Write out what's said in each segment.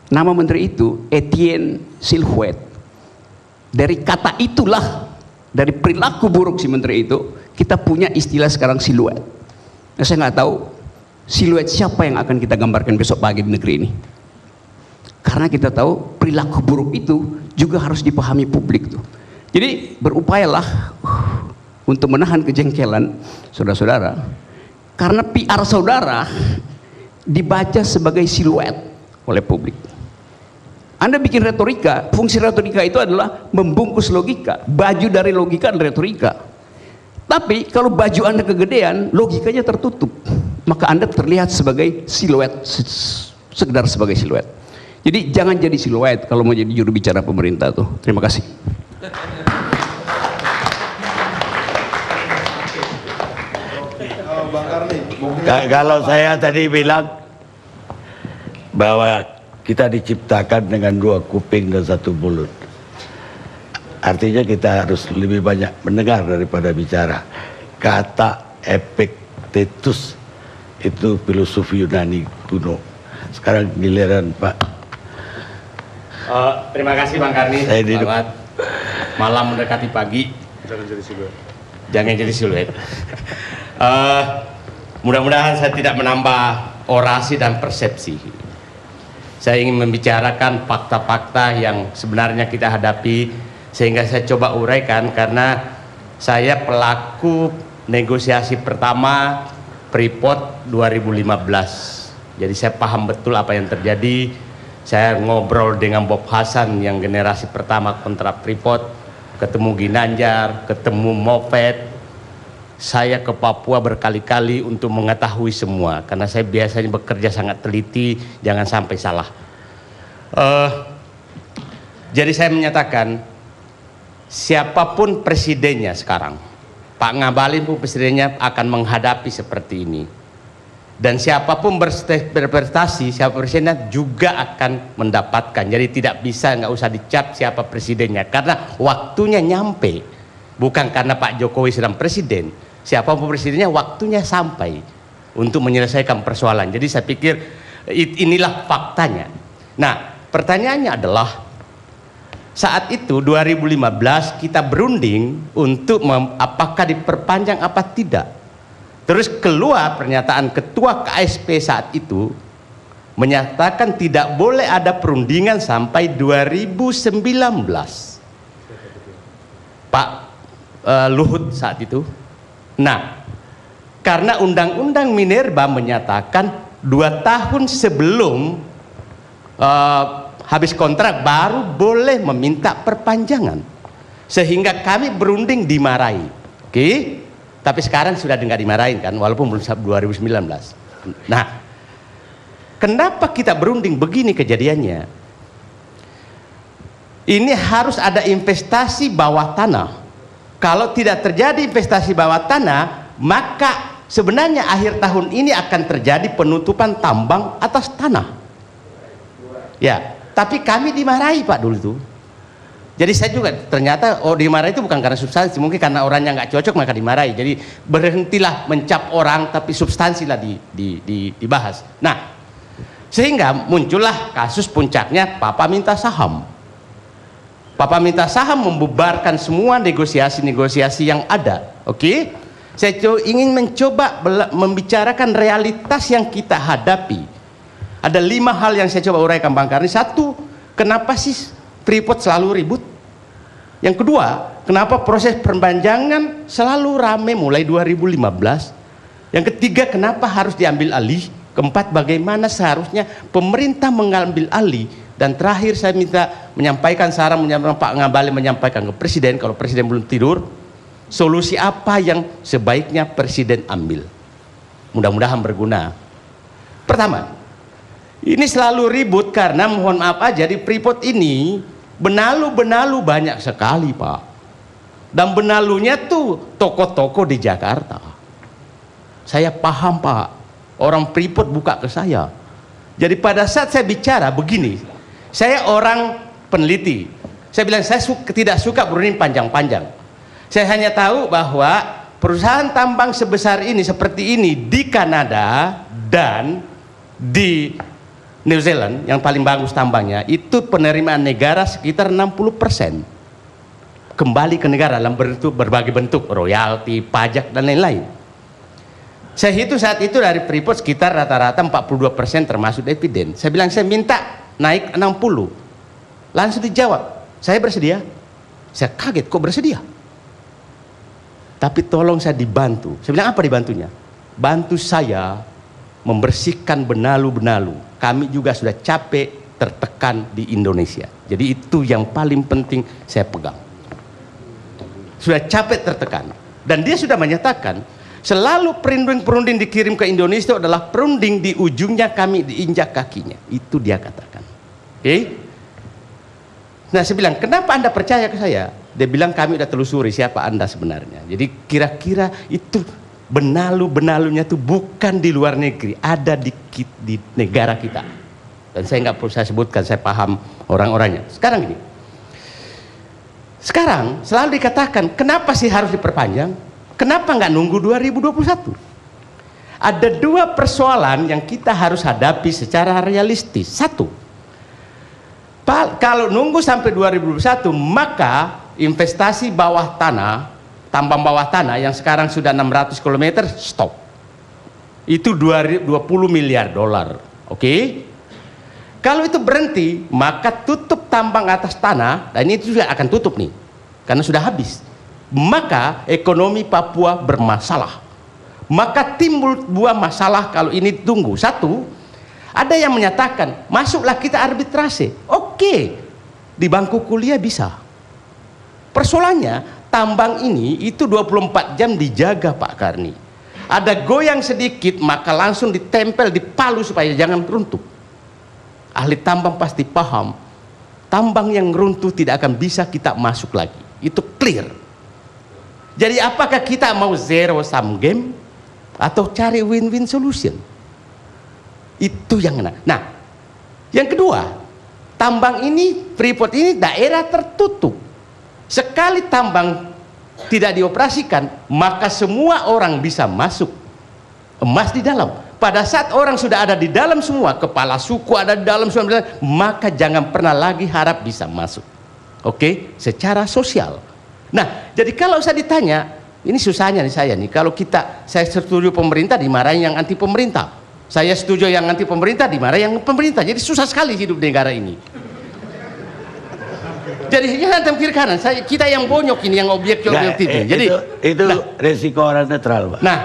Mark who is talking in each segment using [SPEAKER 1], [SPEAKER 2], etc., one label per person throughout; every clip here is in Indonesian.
[SPEAKER 1] Nama menteri itu Etienne Silhouette. Dari kata itulah, dari perilaku buruk si menteri itu, kita punya istilah sekarang siluet. Nah, saya nggak tahu siluet siapa yang akan kita gambarkan besok pagi di negeri ini. Karena kita tahu perilaku buruk itu juga harus dipahami publik tuh. Jadi berupayalah untuk menahan kejengkelan saudara-saudara, karena PR saudara dibaca sebagai siluet oleh publik. Anda bikin retorika, fungsi retorika itu adalah membungkus logika. Baju dari logika dan retorika. Tapi kalau baju Anda kegedean, logikanya tertutup, maka Anda terlihat sebagai siluet, sekedar sebagai siluet. Jadi jangan jadi siluet kalau mau jadi juru bicara pemerintah tuh. Terima kasih.
[SPEAKER 2] Kalau saya tadi bilang bahwa kita diciptakan dengan 2 kuping dan 1 mulut, artinya kita harus lebih banyak mendengar daripada bicara. Kata Epictetus itu filosofi Yunani kuno. Sekarang giliran Pak.
[SPEAKER 3] Terima kasih Bang Karni. Selamat malam mendekati pagi. Jangan jadi siluet. Jangan jadi siluet. Mudah-mudahan saya tidak menambah orasi dan persepsi. Saya ingin membicarakan fakta-fakta yang sebenarnya kita hadapi, sehingga saya coba uraikan karena saya pelaku negosiasi pertama Freeport 2015. Jadi saya paham betul apa yang terjadi. Saya ngobrol dengan Bob Hasan yang generasi pertama kontrak Freeport, ketemu Ginanjar, ketemu Moffett. Saya ke Papua berkali-kali untuk mengetahui semua, karena saya biasanya bekerja sangat teliti, jangan sampai salah. Jadi saya menyatakan, siapapun presidennya sekarang, Pak Ngabalin pun presidennya akan menghadapi seperti ini. Dan siapapun berprestasi, siapa presidennya juga akan mendapatkan. Jadi tidak bisa, nggak usah dicap siapa presidennya, karena waktunya nyampe. Bukan karena Pak Jokowi sedang presiden, siapapun presidennya waktunya sampai untuk menyelesaikan persoalan. Jadi saya pikir inilah faktanya. Nah, pertanyaannya adalah saat itu 2015 kita berunding untuk apakah diperpanjang apa tidak. Terus keluar pernyataan ketua KSP saat itu menyatakan tidak boleh ada perundingan sampai 2019. Pak Luhut saat itu. Nah, karena Undang-Undang Minerba menyatakan 2 tahun sebelum habis kontrak baru boleh meminta perpanjangan, sehingga kami berunding dimarahi. Oke, tapi sekarang sudah nggak dimarahin kan, walaupun belum 2019. Nah, kenapa kita berunding begini kejadiannya? Ini harus ada investasi bawah tanah. Kalau tidak terjadi investasi bawah tanah, maka sebenarnya akhir tahun ini akan terjadi penutupan tambang atas tanah. Ya, tapi kami dimarahi Pak dulu tuh. Jadi saya juga ternyata dimarahi itu bukan karena substansi, mungkin karena orangnya nggak cocok maka dimarahi. Jadi berhentilah mencap orang, tapi substansi lah dibahas. Nah, sehingga muncullah kasus puncaknya Papa minta saham. Papa minta saham membubarkan semua negosiasi-negosiasi yang ada. Oke? Saya ingin mencoba membicarakan realitas yang kita hadapi. Ada 5 hal yang saya coba uraikan Bang Karni. 1, kenapa sih Freeport selalu ribut? Yang kedua, kenapa proses perpanjangan selalu rame mulai 2015? Yang ketiga, kenapa harus diambil alih? Keempat, bagaimana seharusnya pemerintah mengambil alih? Dan terakhir saya minta menyampaikan saran, Pak Ngabalin menyampaikan ke Presiden, kalau Presiden belum tidur, solusi apa yang sebaiknya Presiden ambil. Mudah-mudahan berguna. Pertama, ini selalu ribut karena mohon maaf aja di Freeport ini benalu-benalu banyak sekali Pak. Dan benalunya tuh toko-toko di Jakarta. Saya paham Pak, orang Freeport buka ke saya. Jadi pada saat saya bicara begini, saya orang peneliti. Saya bilang saya tidak suka berunding panjang-panjang. Saya hanya tahu bahwa perusahaan tambang sebesar ini, seperti ini di Kanada dan di New Zealand yang paling bagus tambangnya, itu penerimaan negara sekitar 60%. Kembali ke negara dalam berbagai bentuk, royalti, pajak, dan lain-lain. Saya hitung saat itu dari Freeport sekitar rata-rata 42% termasuk dividen. Saya bilang saya minta naik 60. Langsung dijawab, saya bersedia. Saya kaget, kok bersedia? Tapi tolong saya dibantu. Saya bilang apa dibantunya? Bantu saya membersihkan benalu-benalu. Kami juga sudah capek tertekan di Indonesia. Jadi itu yang paling penting saya pegang. Sudah capek tertekan. Dan dia sudah menyatakan, selalu perunding-perunding dikirim ke Indonesia adalah perunding di ujungnya kami diinjak kakinya. Itu dia katakan. Oke? Nah saya bilang, kenapa Anda percaya ke saya? Dia bilang kami udah telusuri siapa Anda sebenarnya. Jadi kira-kira itu benalu-benalunya itu bukan di luar negeri, ada di negara kita. Dan saya nggak perlu saya sebutkan, saya paham orang-orangnya. Sekarang gini, sekarang selalu dikatakan kenapa sih harus diperpanjang? Kenapa nggak nunggu 2021? Ada dua persoalan yang kita harus hadapi secara realistis. Satu, kalau nunggu sampai 2021 maka investasi bawah tanah, tambang bawah tanah yang sekarang sudah 600 km stop. Itu 20 miliar dolar. Oke? Kalau itu berhenti, maka tutup tambang atas tanah, dan ini juga akan tutup nih. Karena sudah habis. Maka ekonomi Papua bermasalah. Maka timbul dua masalah kalau ini tunggu. Satu, ada yang menyatakan, masuklah kita arbitrase. Oke. Di bangku kuliah bisa. Persoalannya, tambang ini itu 24 jam dijaga Pak Karni. Ada goyang sedikit maka langsung ditempel di palu supaya jangan runtuh. Ahli tambang pasti paham, tambang yang runtuh tidak akan bisa kita masuk lagi. Itu clear. Jadi apakah kita mau zero sum game atau cari win-win solution? Itu yang nah, yang kedua, tambang ini, Freeport ini daerah tertutup. Sekali tambang tidak dioperasikan, maka semua orang bisa masuk. Emas di dalam. Pada saat orang sudah ada di dalam semua, kepala suku ada di dalam semua, maka jangan pernah lagi harap bisa masuk. Oke? Secara sosial. Nah, jadi kalau saya ditanya, ini susahnya nih saya nih, kalau saya setuju pemerintah dimarahin yang anti pemerintah. Saya setuju yang anti pemerintah dimarahin yang pemerintah. Jadi susah sekali hidup di negara ini. Jadi jangan kiri kanan, kita yang bonyok ini, yang objektif. Jadi
[SPEAKER 2] itu resiko orang netral, Pak.
[SPEAKER 3] Nah,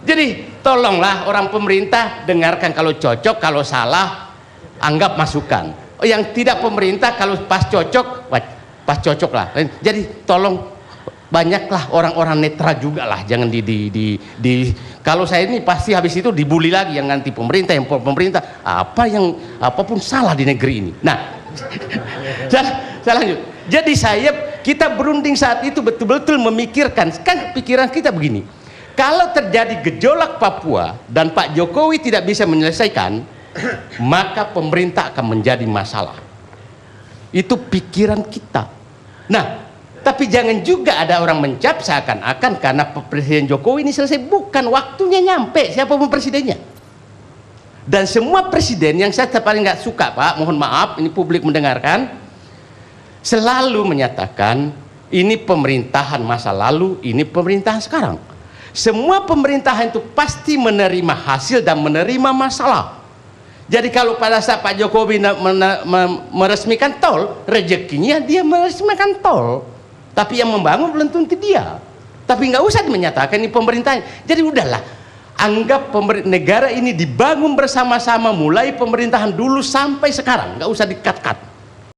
[SPEAKER 3] jadi tolonglah orang pemerintah dengarkan kalau cocok, kalau salah anggap masukan. Yang tidak pemerintah kalau pas cocok lah. Jadi tolong banyaklah orang-orang netral juga lah, jangan kalau saya ini pasti habis itu dibully lagi yang anti pemerintah, yang pemerintah, apapun salah di negeri ini. Nah, saya lanjut. Jadi kita berunding saat itu betul-betul memikirkan, kan pikiran kita begini, kalau terjadi gejolak Papua dan Pak Jokowi tidak bisa menyelesaikan, maka pemerintah akan menjadi masalah. Itu pikiran kita. Nah, tapi jangan juga ada orang mencap seakan-akan karena Presiden Jokowi ini selesai. Bukan, waktunya nyampe siapapun presidennya. Dan semua presiden yang saya paling nggak suka, Pak, mohon maaf, ini publik mendengarkan, selalu menyatakan ini pemerintahan masa lalu, ini pemerintahan sekarang. Semua pemerintahan itu pasti menerima hasil dan menerima masalah. Jadi kalau pada saat Pak Jokowi meresmikan tol, rezekinya dia meresmikan tol. Tapi yang membangun belum tentu dia. Tapi nggak usah menyatakan ini pemerintahan. Jadi udahlah, anggap negara ini dibangun bersama-sama mulai pemerintahan dulu sampai sekarang, nggak usah di-cut-cut.